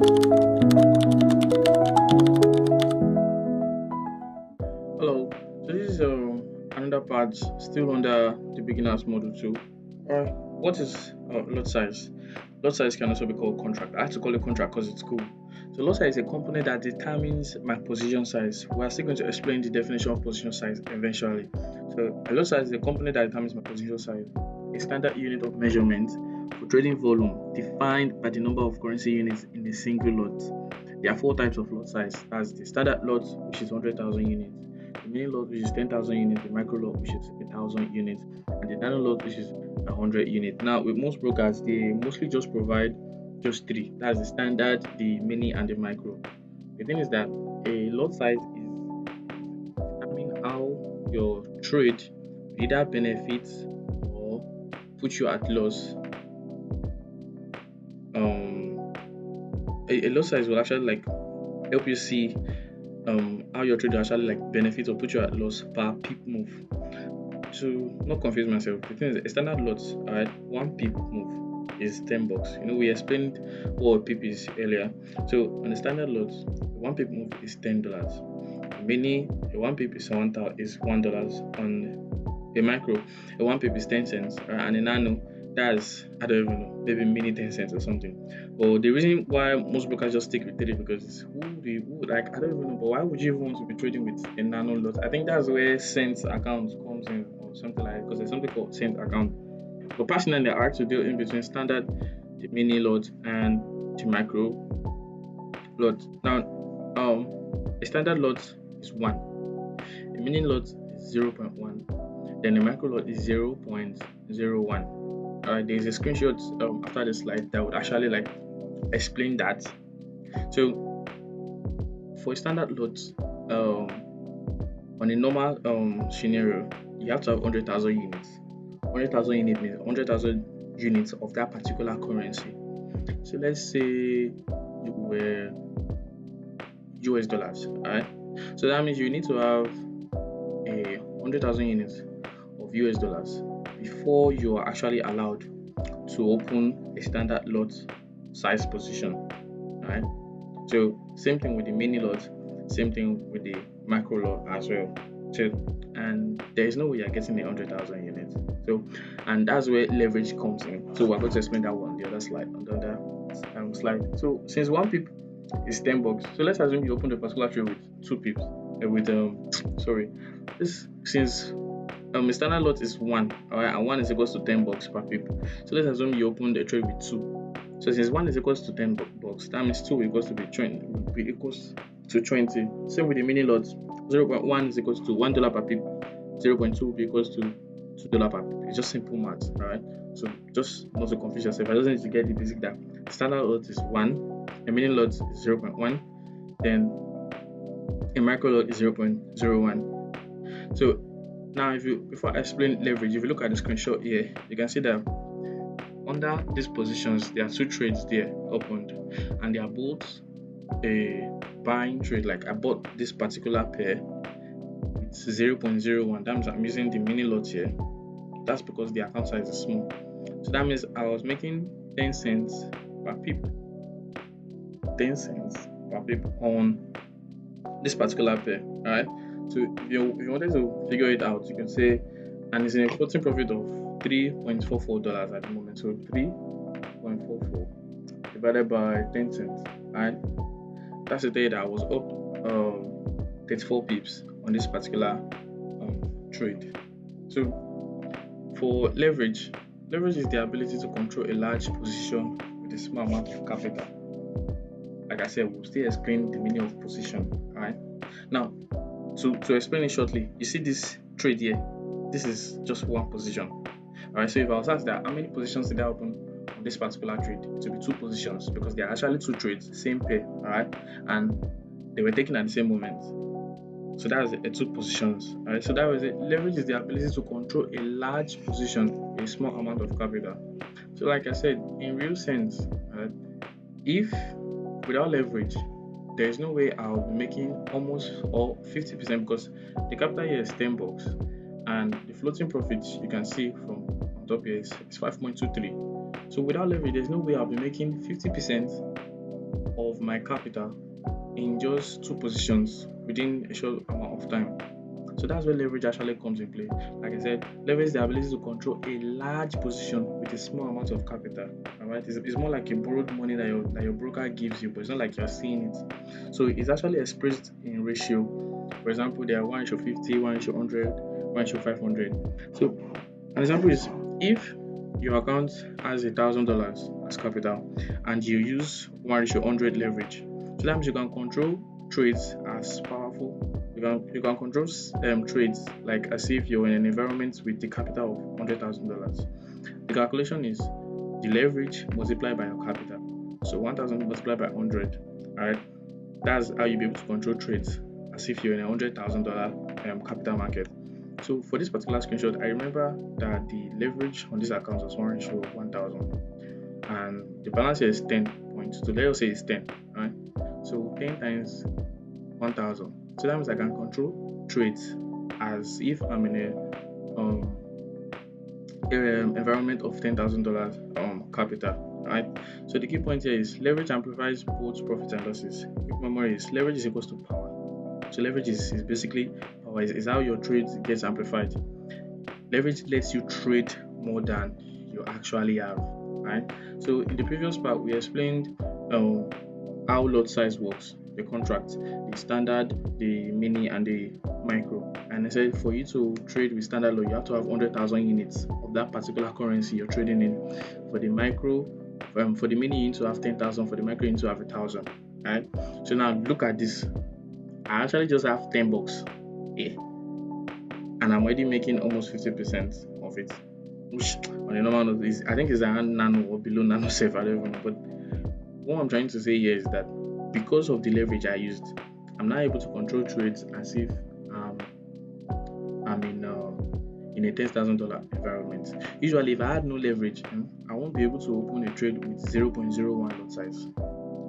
Hello, so this is another part still under the beginners model too. What is lot size? Lot size can also be called contract. I have to call it contract because it's cool. So lot size is a component that determines my position size. We are still going to explain the definition of position size eventually. So a lot size is a component that determines my position size. A standard unit of measurement for trading volume defined by the number of currency units in a single lot. There are four types of lot size. That's the standard lot, which is 100,000 units, the mini lot, which is 10,000 units, the micro lot, which is 1,000 units, and the nano lot, which is 100 units. Now, with most brokers, they mostly just provide just three. That's the standard, the mini, and the micro. The thing is that a lot size is determining how your trade either benefits or put you at loss. A lot size will actually like help you see how your trade will actually like benefit or put you at loss per pip move. To not confuse myself, the thing is a standard lot, alright, one pip move is $10. We explained what a pip is earlier. So on the standard lot, one pip move is $10. Mini, a one pip is $1. On a micro, a one pip is 10 cents, and a nano, that's, I don't even know, maybe mini 10 cents or something. But the reason why most brokers just stick with three, because like, I don't even know, but why would you even want to be trading with a nano lot? I think that's where cents account comes in or something like that, because there's something called cent account. But personally, I like to deal in between standard, the mini lot, and the micro lot. Now, a standard lot is 1, a mini lot is 0.1, then a micro lot is 0.01. There's a screenshot after the slide that would actually like explain that. So for a standard lot, on a normal scenario, you have to have 100,000 units. 100,000 units means 100,000 units of that particular currency. So let's say you were US dollars, alright? So that means you need to have a 100,000 units of US dollars before you are actually allowed to open a standard lot size position. Alright, so same thing with the mini lot, same thing with the micro lot as well. So, and there is no way you're getting 100,000 units. So, and that's where leverage comes in. So we're going to explain that one on the other slide, on the other slide. So since one pip is $10, so let's assume you open the particular trade with two pips. Since a standard lot is 1, alright, and 1 is equals to $10 per pip. So let's assume you open the trade with 2. So since 1 is equals to $10, that means 2 equals to be 20, will be equals to 20. Same with the mini lot, 0.1 is equals to $1 per pip, 0.2 will be equals to $2 per pip. It's just simple math, alright? So just not to confuse yourself, I just need to get the basic that standard lot is 1, a mini lot is 0.1, then a micro lot is 0.01. So now, before I explain leverage, if you look at the screenshot here, you can see that under these positions, there are two trades there opened, and they are both a buying trade. Like I bought this particular pair with 0.01. That means I'm using the mini lot here. That's because the account size is small. So that means I was making 10 cents per pip. 10 cents per pip on this particular pair. Alright. So if you wanted to figure it out, you can say, and it's in a floating profit of $3.44 at the moment. So 3.44 divided by 10 cents, right? That's the day that I was up 34 pips on this particular trade. So for leverage is the ability to control a large position with a small amount of capital. Like I said, we'll still explain the meaning of position. Alright. Now, to explain it shortly, you see this trade here, this is just one position. Alright, so if I was asked that how many positions did I open on this particular trade, it will be 2 positions because they are actually 2 trades, same pair, alright, and they were taken at the same moment. So that's 2 positions. Alright, so that was it. Leverage is the ability to control a large position, a small amount of capital. So like I said, in real sense, if without leverage, there is no way I'll be making almost or 50% because the capital here is $10 and the floating profit you can see from on top here is 5.23. So without leverage, there's no way I'll be making 50% of my capital in just two positions within a short amount of time. So that's where leverage actually comes in play. Like I said, leverage is the ability to control a large position with a small amount of capital. Alright, it's more like a borrowed money that your broker gives you, but it's not like you're seeing it. So it's actually expressed in ratio. For example, there are 1:50, 1:100, 1:500. So an example is if your account has $1,000 as capital and you use 1:100 leverage, so that means you can control trades as powerful. You can control trades like as if you're in an environment with the capital of $100,000. The calculation is the leverage multiplied by your capital. So 1,000 multiplied by 100. Alright, that's how you'll be able to control trades as if you're in a $100,000 capital market. So for this particular screenshot, I remember that the leverage on this account was 1:1,000, and the balance here is 10.2. Let's say it's 10, right? So 10 times 1,000. So that means I can control trades as if I'm in a environment of $10,000 capital, right? So the key point here is leverage amplifies both profits and losses. Quick memory is leverage is equals to power. So leverage is basically power, is how your trade gets amplified. Leverage lets you trade more than you actually have, right? So in the previous part, we explained how lot size works, the contract, the standard, the mini, and the micro. And I said for you to trade with standard lot, you have to have 100,000 units of that particular currency you're trading in. For the micro, for the mini, you need to have 10,000. For the micro, you need to have 1,000. Right? So now look at this. I actually just have $10, yeah, and I'm already making almost 50% of it, which on a normal note is, I think, is around nano or below nano safe. I don't even know. But what I'm trying to say here is that because of the leverage I used, I'm now able to control trades as if I'm in a $10,000 environment. Usually, if I had no leverage, I won't be able to open a trade with 0.01 lot size,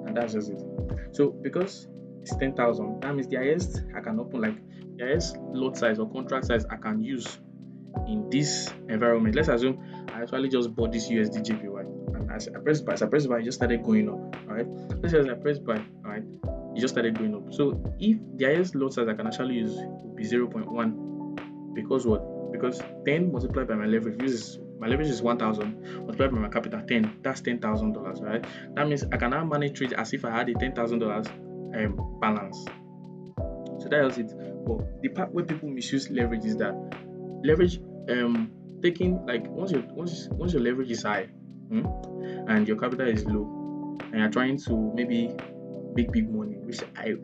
and that's just it. So because it's 10,000, that means the highest I can open, like the highest lot size or contract size I can use in this environment. Let's assume I actually just bought this USD JPY, and as I pressed buy, it just started going up. Alright, let's say as I pressed buy, alright, it just started going up. So if the highest lot size I can actually use would be 0.1, because what? Because 10 multiplied by my leverage, my leverage is 1,000 multiplied by my capital 10. That's $10,000, right? That means I can now manage trade as if I had a $10,000 balance. So that's it. But the part where people misuse leverage is that leverage taking, like, once your leverage is high and your capital is low and you're trying to maybe make big money, which I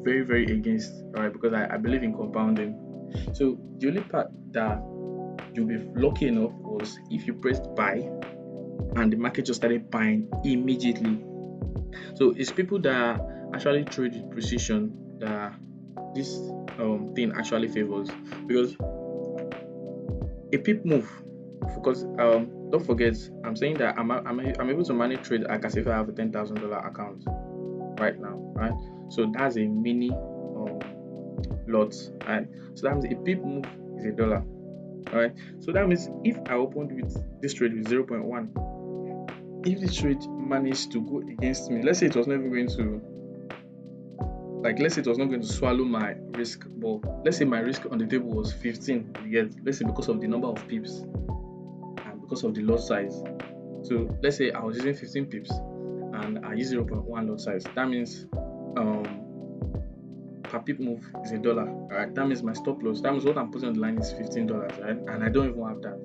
very, very against, right? Because I believe in compounding. So the only part that you'll be lucky enough was if you pressed buy and the market just started buying immediately. So it's people that actually trade with precision that this thing actually favors, because a pip move, because don't forget, I'm saying that I'm able to manage trade like as if I have a $10,000 account right now, right? So that's a mini lot, right? So that means a pip move is $1. Alright, so that means if I opened with this trade with 0.1, if this trade managed to go against me, let's say it was not even going to, let's say it was not going to swallow my risk, but let's say my risk on the table was 15, let's say because of the number of pips and because of the lot size. So let's say I was using 15 pips and I use 0.1 lot size. That means per pip move is $1. Alright, that means my stop loss, that means what I'm putting on the line is $15, right? And I don't even have that.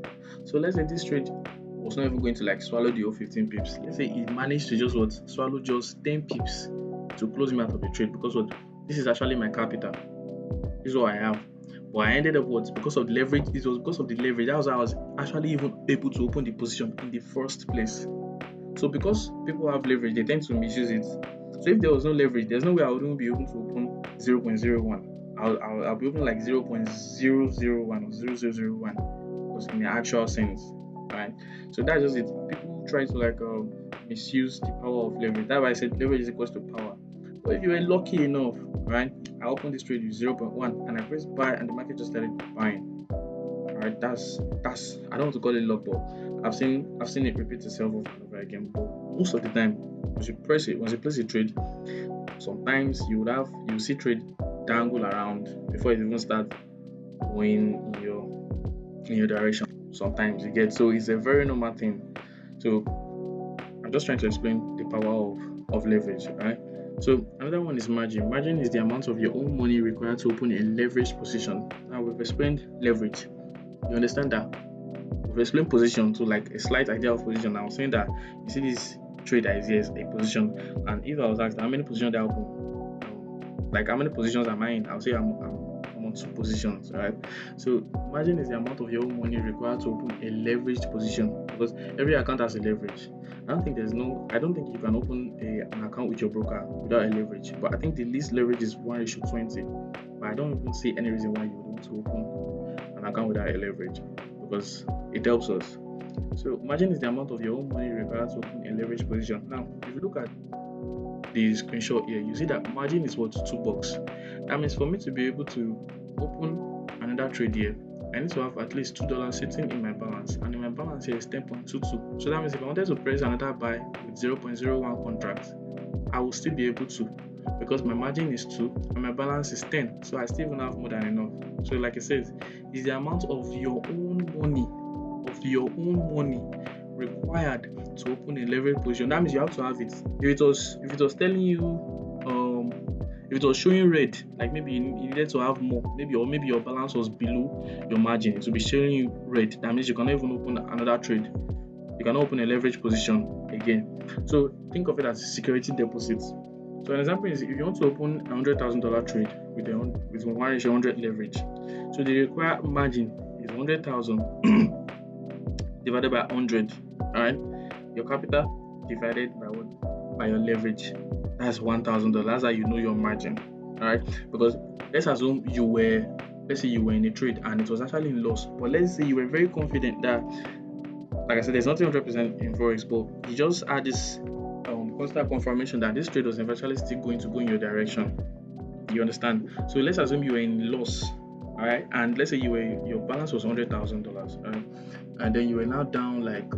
So let's say this trade was not even going to swallow the whole 15 pips. Let's say it managed to just swallow just 10 pips to close me out of the trade, because this is actually my capital. This is what I have. But I ended up because of the leverage. It was because of the leverage. That was how I was actually even able to open the position in the first place. So because people have leverage, they tend to misuse it. So if there was no leverage, there's no way I wouldn't be able to open 0.01. I'll be opening 0.001 or 0.0001, because in the actual sense, right? So that's just it. People try to misuse the power of leverage. That's why I said leverage is equals to power. But if you were lucky enough, right, I opened this trade with 0.1 and I pressed buy and the market just started buying. Alright, that's I don't want to call it luck, but I've seen it repeat itself over and over again. But most of the time, once you place a trade, sometimes you see trade dangle around before it even starts going in your direction. Sometimes you get, so it's a very normal thing. So I'm just trying to explain the power of leverage, right? So another one is margin. Margin is the amount of your own money required to open a leveraged position. Now we've explained leverage. You understand that? We've explained position to like a slight idea of position. I was saying that you see this trade that is here is a position, and if I was asked how many positions they open, like how many positions am I in, I'll say I'm on 2 positions, right? So margin is the amount of your own money required to open a leveraged position, because every account has a leverage. I don't think you can open an account with your broker without a leverage. But I think the least leverage is 1:20. But I don't even see any reason why you would want to open an account without a leverage, because it helps us. So margin is the amount of your own money required to open a leverage position. Now, if you look at the screenshot here, you see that margin is worth $2. That means for me to be able to open another trade here, I need to have at least $2 sitting in my balance, and in my balance here is 10.22. So that means if I wanted to press another buy with 0.01 contracts, I will still be able to, because my margin is 2 and my balance is 10. So I still even have more than enough. So like I said, it's the amount of your own money required to open a leverage position. That means you have to have it. If it was telling you if it was showing red, like maybe you needed to have more, maybe your balance was below your margin, it will be showing you red. That means you cannot even open another trade. You cannot open a leverage position again. So think of it as security deposits. So an example is if you want to open a $100,000 trade with 1:100 leverage, so the required margin is 100,000 divided by 100. All right, your capital divided by what? By your leverage. That's $1,000. That's how you know your margin. All right, because let's assume you were in a trade and it was actually in loss, but let's say you were very confident that, like I said, there's nothing 100% in forex, but you just had this constant confirmation that this trade was eventually still going to go in your direction. You understand? So let's assume you were in loss, all right, and let's say your balance was $100,000, right? And then you were now down like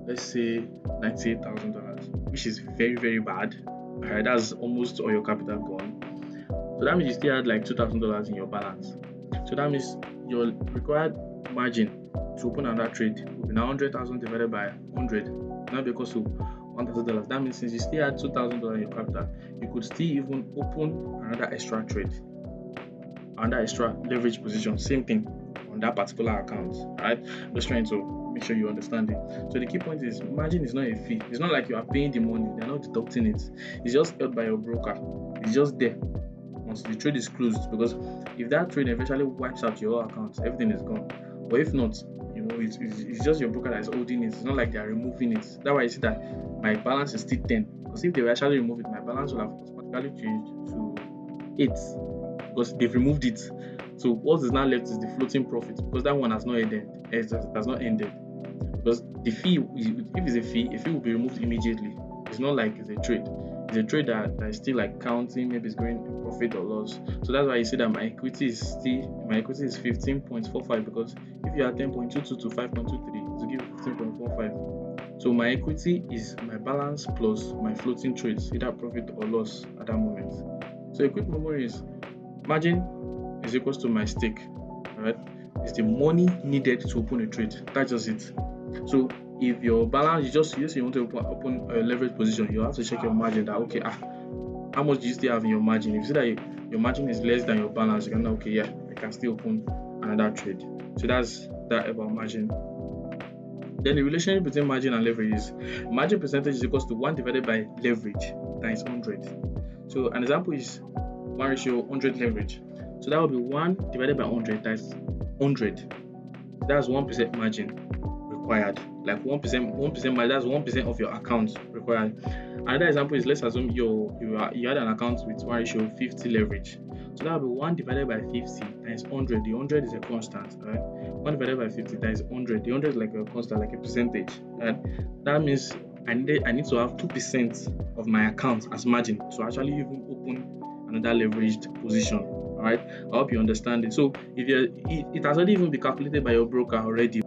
let's say $98,000, which is very, very bad. All right, that's almost all your capital gone. So that means you still had like $2,000 in your balance. So that means your required margin to open another trade will be now 100,000 divided by 100. Now because of $1,000. That means since you still had $2,000 in your capital, you could still even open another extra trade, another extra leverage position. Same thing on that particular account. Right? I'm just trying to make sure you understand it. So the key point is margin is not a fee. It's not like you are paying the money, they're not deducting it. It's just held by your broker. It's just there once the trade is closed, because if that trade eventually wipes out your account, everything is gone. But if not, it's just your broker that is holding it. It's not like they are removing it. That's why you see that my balance is still 10. Because if they were actually remove it, my balance will have automatically changed to 8, because they've removed it. So what is now left is the floating profit, because that one has not ended. It has not ended. Because the fee, if it's a fee will be removed immediately. It's not like it's a trade. It's a trade that is still like counting, maybe it's going in profit or loss. So that's why you see that my equity is 15.45, because if you are 10.22 to 5.23, it will give 15.45. So my equity is my balance plus my floating trades, either profit or loss at that moment. So a quick memory is margin is equals to my stake. Alright, it's the money needed to open a trade. That's just it. So if your balance, you want to open a leverage position, you have to check your margin. That okay, how much do you still have in your margin? If you see that your margin is less than your balance, you can know, okay, yeah, I can still open another trade. So that's that about margin. Then the relationship between margin and leverage is margin percentage is equals to 1 divided by leverage times 100. So an example is 1:100 leverage. So that would be 1 divided by 100 times 100. That's 1% margin required. Like 1% margin, that's 1% of your account required. Another example is, let's assume you had an account with 1:50 leverage. So that would be 1 divided by 50 times 100. The 100 is a constant, right? 1 divided by 50 times 100. The 100 is like a constant, like a percentage. Right? That means I need to have 2% of my account as margin to actually even open another leveraged position. All right, I hope you understand it. So if it has already even been calculated by your broker already.